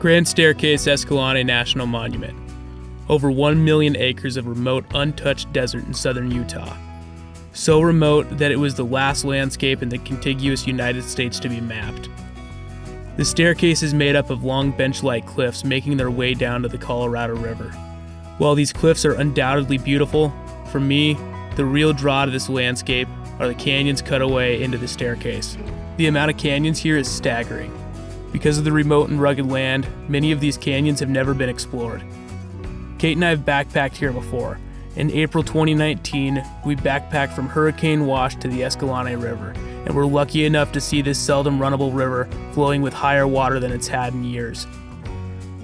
Grand Staircase Escalante National Monument. Over 1 million acres of remote, untouched desert in southern Utah. So remote that it was the last landscape in the contiguous United States to be mapped. The staircase is made up of long bench-like cliffs making their way down to the Colorado River. While these cliffs are undoubtedly beautiful, for me, the real draw to this landscape are the canyons cut away into the staircase. The amount of canyons here is staggering. Because of the remote and rugged land, many of these canyons have never been explored. Kate and I have backpacked here before. In April 2019, we backpacked from Hurricane Wash to the Escalante River, and we're lucky enough to see this seldom runnable river flowing with higher water than it's had in years.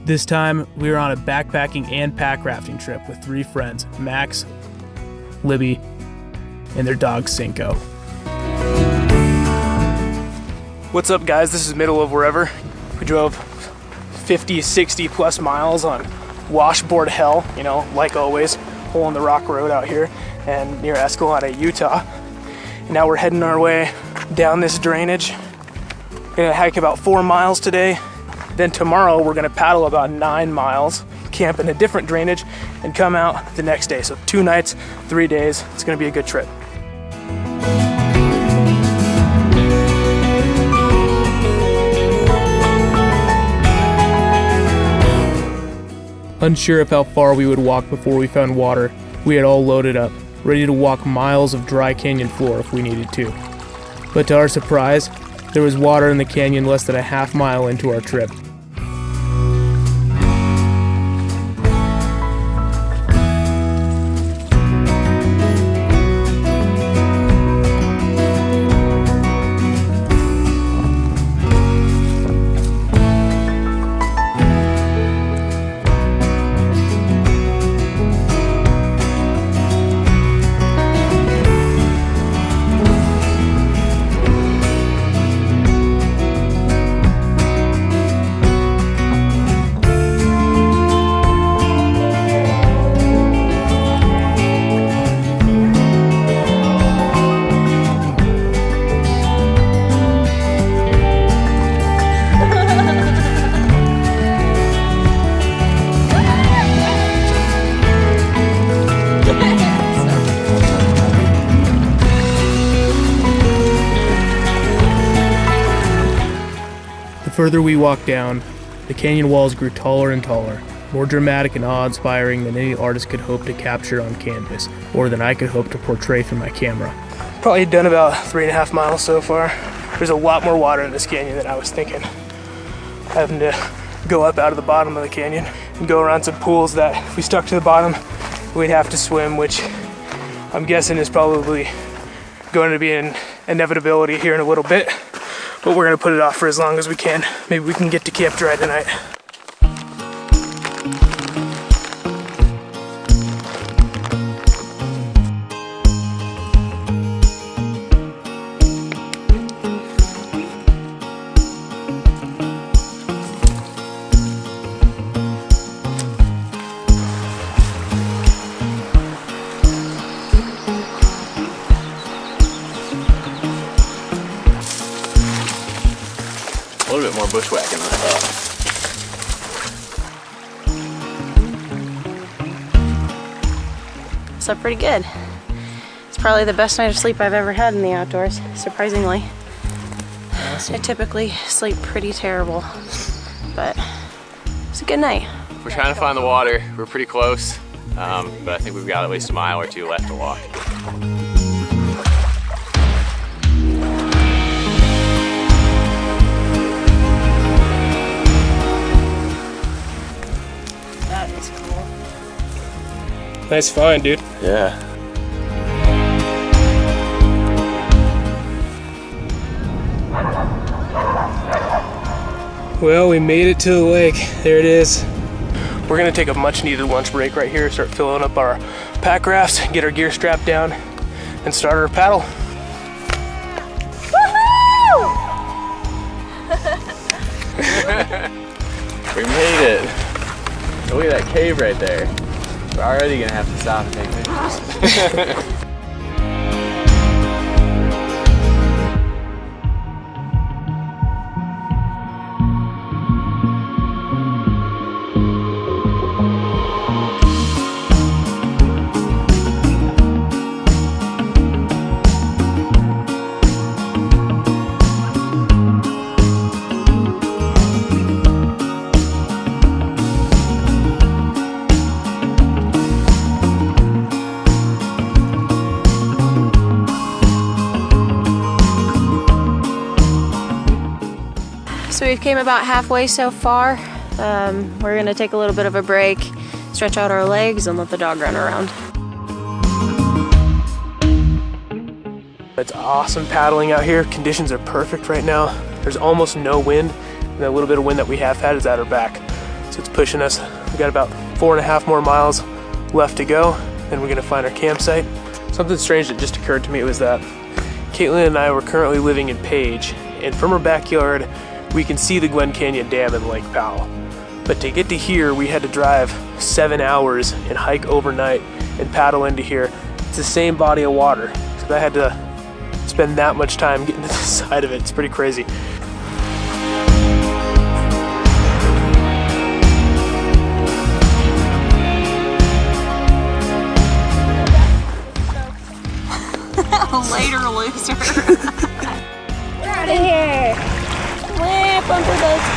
This time, we were on a backpacking and pack rafting trip with 3 friends, Max, Libby, and their dog Cinco. What's up, guys? This is middle of wherever. We drove 50, 60 plus miles on washboard hell, you know, like always, hole in the rock road out here and near Escalante, Utah. And now we're heading our way down this drainage. We're gonna hike about 4 miles today. Then tomorrow we're gonna paddle about 9 miles, camp in a different drainage, and come out the next day. So 2 nights, 3 days. It's gonna be a good trip. Unsure of how far we would walk before we found water, we had all loaded up, ready to walk miles of dry canyon floor if we needed to. But to our surprise, there was water in the canyon less than a half mile into our trip. The further we walked down, the canyon walls grew taller and taller, more dramatic and awe-inspiring than any artist could hope to capture on canvas, or than I could hope to portray through my camera. Probably done about 3.5 miles so far. There's a lot more water in this canyon than I was thinking. Having to go up out of the bottom of the canyon and go around some pools that if we stuck to the bottom, we'd have to swim, which I'm guessing is probably going to be an inevitability here in a little bit. But we're gonna put it off for as long as we can. Maybe we can get to camp dry tonight. A little bit more bushwhacking than I thought. Slept pretty good. It's probably the best night of sleep I've ever had in the outdoors, surprisingly. Awesome. I typically sleep pretty terrible, but it's a good night. We're trying to find the water. We're pretty close, but I think we've got at least a mile or 2 left to walk. Nice find, dude. Yeah. Well, we made it to the lake. There it is. We're gonna take a much needed lunch break right here, start filling up our pack rafts, get our gear strapped down, and start our paddle. We made it. Look at that cave right there. We're already gonna have to stop and take pictures. we've came about halfway so far. We're gonna take a little bit of a break, stretch out our legs, and let the dog run around. It's awesome paddling out here. Conditions are perfect right now. There's almost no wind, and the little bit of wind that we have had is at our back. So it's pushing us. We got about 4.5 more miles left to go, then we're gonna find our campsite. Something strange that just occurred to me was that Caitlin and I were currently living in Page, and from our backyard, we can see the Glen Canyon Dam in Lake Powell. But to get to here, we had to drive 7 hours and hike overnight and paddle into here. It's the same body of water, so I had to spend that much time getting to the side of it. It's pretty crazy. Later, loser. We're out of here. Bumper boats.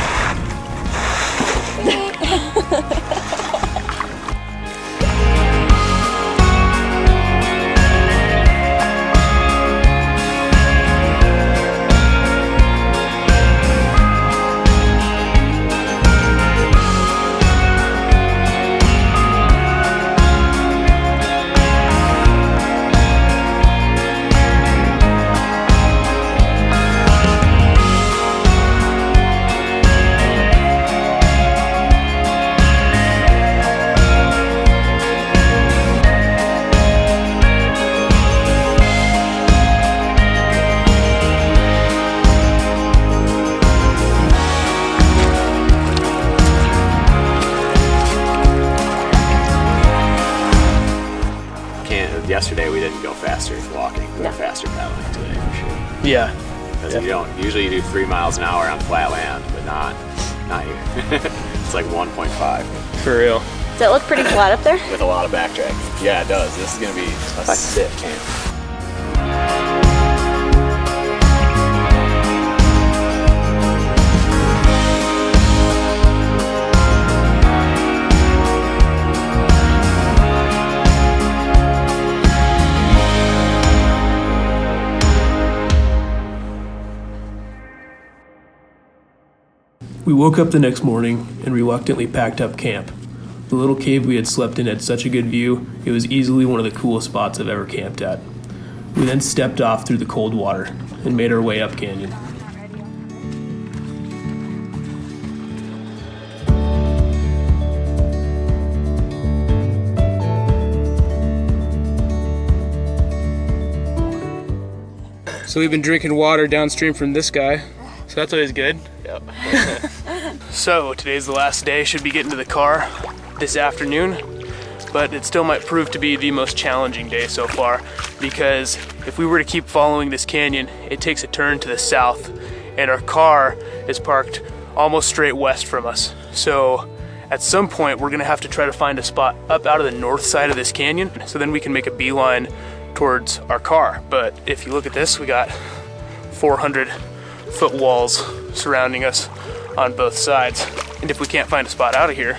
Yesterday we didn't go faster walking, we went faster paddling today for sure. Yeah. Because you don't, usually you do 3 miles an hour on flat land, but not here. It's like 1.5. For real. Does it look pretty flat up there? With a lot of backtrack. Yeah, it does. This is gonna be a sick camp. We woke up the next morning and reluctantly packed up camp. The little cave we had slept in had such a good view, it was easily one of the coolest spots I've ever camped at. We then stepped off through the cold water and made our way up canyon. So we've been drinking water downstream from this guy, so that's always good. Yep. So today's the last day. Should be getting to the car this afternoon, but it still might prove to be the most challenging day so far, because if we were to keep following this canyon, it takes a turn to the south and our car is parked almost straight west from us. So at some point we're gonna have to try to find a spot up out of the north side of this canyon, so then we can make a beeline towards our car. But if you look at this, we got 400-foot walls surrounding us on both sides. And if we can't find a spot out of here,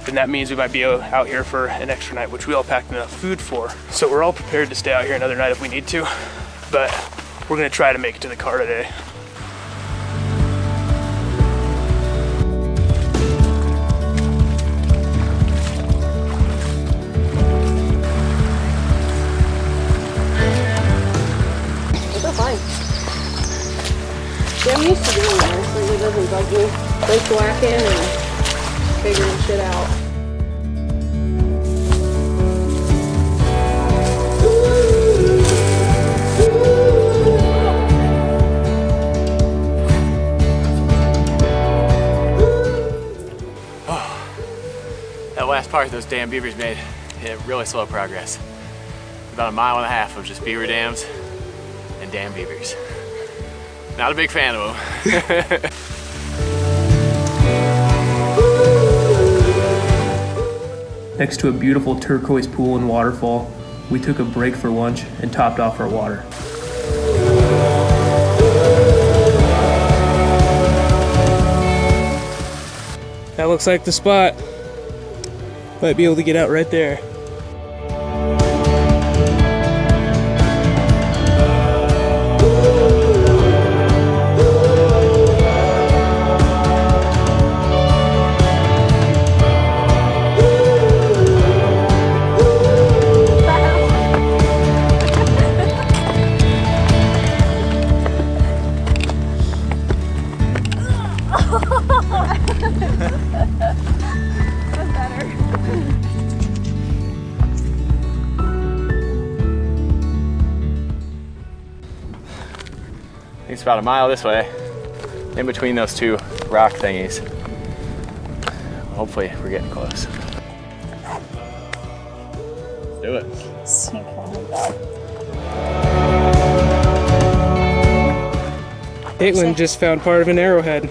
then that means we might be out here for an extra night, which we all packed enough food for. So we're all prepared to stay out here another night if we need to, but we're gonna try to make it to the car today. I'm used to doing this, so it doesn't bug me. Bushwhacking and figuring shit out. Oh, that last part those damn beavers made, it really slowed progress. About 1.5 miles of just beaver dams and damn beavers. Not a big fan of them. Next to a beautiful turquoise pool and waterfall, we took a break for lunch and topped off our water. That looks like the spot. Might be able to get out right there. about a mile this way, in between those two rock thingies. Hopefully we're getting close. Let's do it. Caitlin just found part of an arrowhead.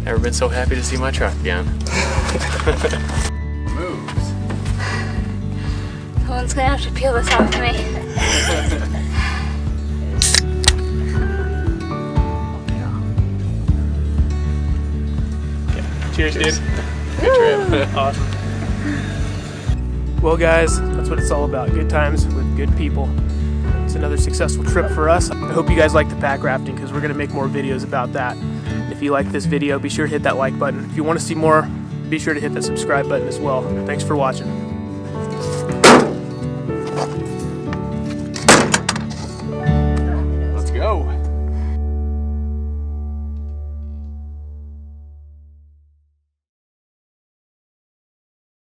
Never been so happy to see my truck again. Moves. Someone's gonna have to peel this off me. Cheers, dude. Good trip. Awesome. Well, guys, that's what it's all about. Good times with good people. It's another successful trip for us. I hope you guys like the pack rafting because we're going to make more videos about that. If you like this video, be sure to hit that like button. If you want to see more, be sure to hit that subscribe button as well. Thanks for watching.